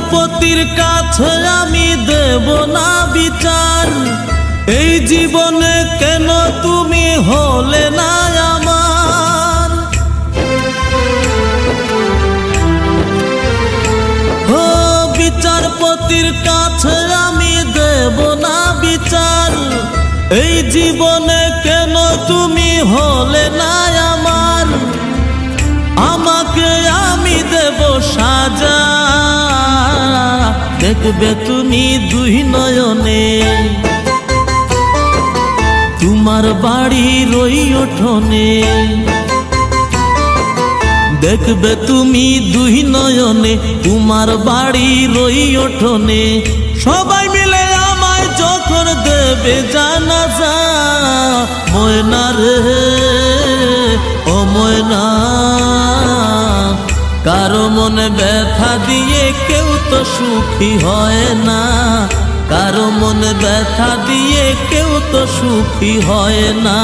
বিচারপতির কাছে আমি দেব না বিচার, এই জীবনে কেন তুমি হলে না আমার। ও বিচারপতির কাছে আমি দেব না বিচার, এই জীবনে কেন তুমি হলে না আমার। আমাকে আমি দেব সাজা, দেখবে তুমি দুই নয়নে, তোমার বাড়ির ওই উঠোনে। দেখবে তুমি দুই নয়নে, তোমার বাড়ির ওই উঠোনে। সবাই মিলে আমায় যখন দেবে জানাজা, ময়না রে ও ময়না, কারো মনে ব্যথা দিয়ে কেউ তো সুখী হয় না, কারো মনে ব্যথা দিয়ে কেউ তো সুখী হয় না।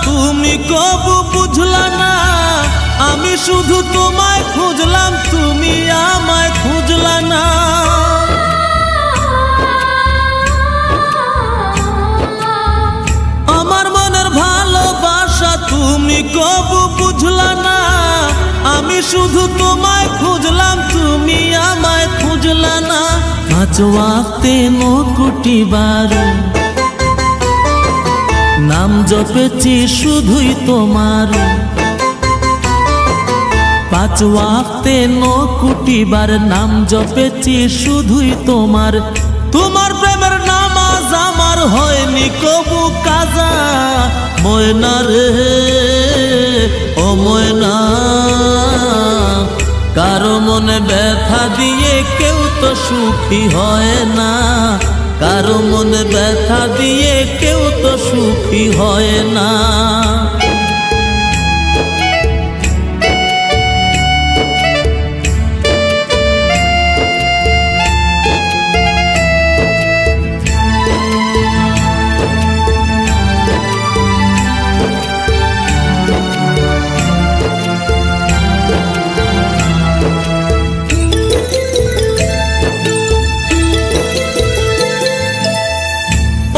তুমি কবু বুঝলা না, আমি শুধু তোমায় খুঁজলাম, তুমি আমায় খুঁজলা না। আমার মনের ভালোবাসা তুমি কবু বুঝলা না, আমি শুধু তোমায় খুঁজলাম, তুমি আমায় খুঁজলা না। পাঁচ ওয়াক্তে 9 কোটি বার নাম জপেছি শুধুই তোমার, 5 ওয়াক্তে 9 কোটি বার নাম জপেছি শুধুই তোমার। তোমার প্রেমের নামাজ আমার হয়নি কবু কাজা, ময়না রে ও ময়না, কারো মনে ব্যথা দিয়ে কেউ তো সুখী হয় না, কারো মনে ব্যথা দিয়ে কেউ তো সুখী হয় না।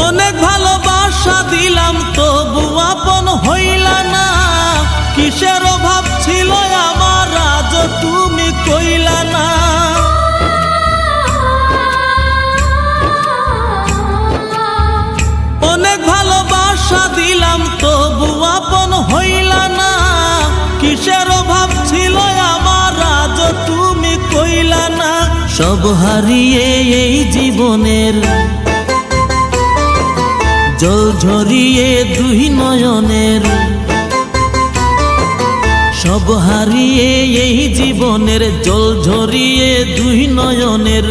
অনেক ভালোবাসা দিলাম তবু আপন হইলা না, কিসের অভাব ছিল আমার আজ তুমি কইলা না। অনেক ভালোবাসা দিলাম তবু আপন হইলা না, কিসের অভাব ছিল আমার আজ তুমি কইলা না। সব হারিয়ে এই জীবনের জল ঝরিয়ে দুই নয়নের, সব হারিয়ে এই জীবনের জল ঝরিয়ে দুই নয়নের।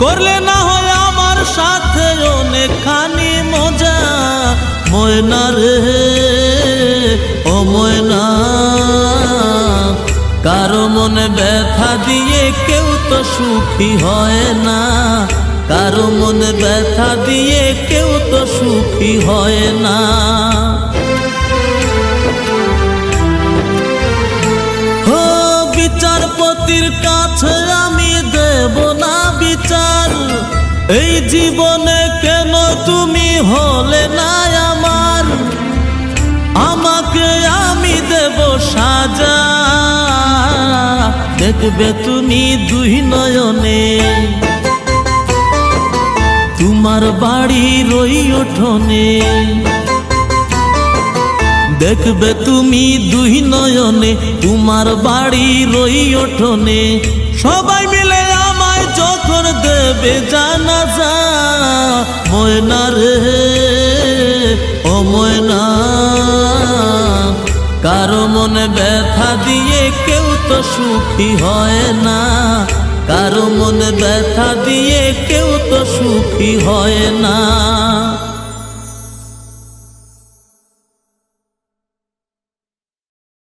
করলে না হয় আমার সাথে অনেকখানি মজা, ময়না রে ও ময়না, কারো মনে ব্যথা দিয়ে কেউ তো সুখী হয় না, কারো মনে ব্যথা দিয়ে কেউ তো সুখী হয় না। ও বিচারপতির কাছে আমি দেব না বিচার, এই জীবনে কেন তুমি হলে না আমার। আমাকে আমি দেব সাজা, দেখবে তুমি দুই নয়নে, তোমার বাড়ির ওই উঠোনে। দেখবে তুমি দুই নয়নে, তোমার বাড়ির ওই উঠোনে। সবাই মিলে আমায় যখন দেবে জানাজা, ময়না রে ও ময়না, কারো মনে ব্যথা দিয়ে কেউ তো সুখী হয় না, কারো মনে ব্যথা দিয়ে কেউ তো সুখী হয় না।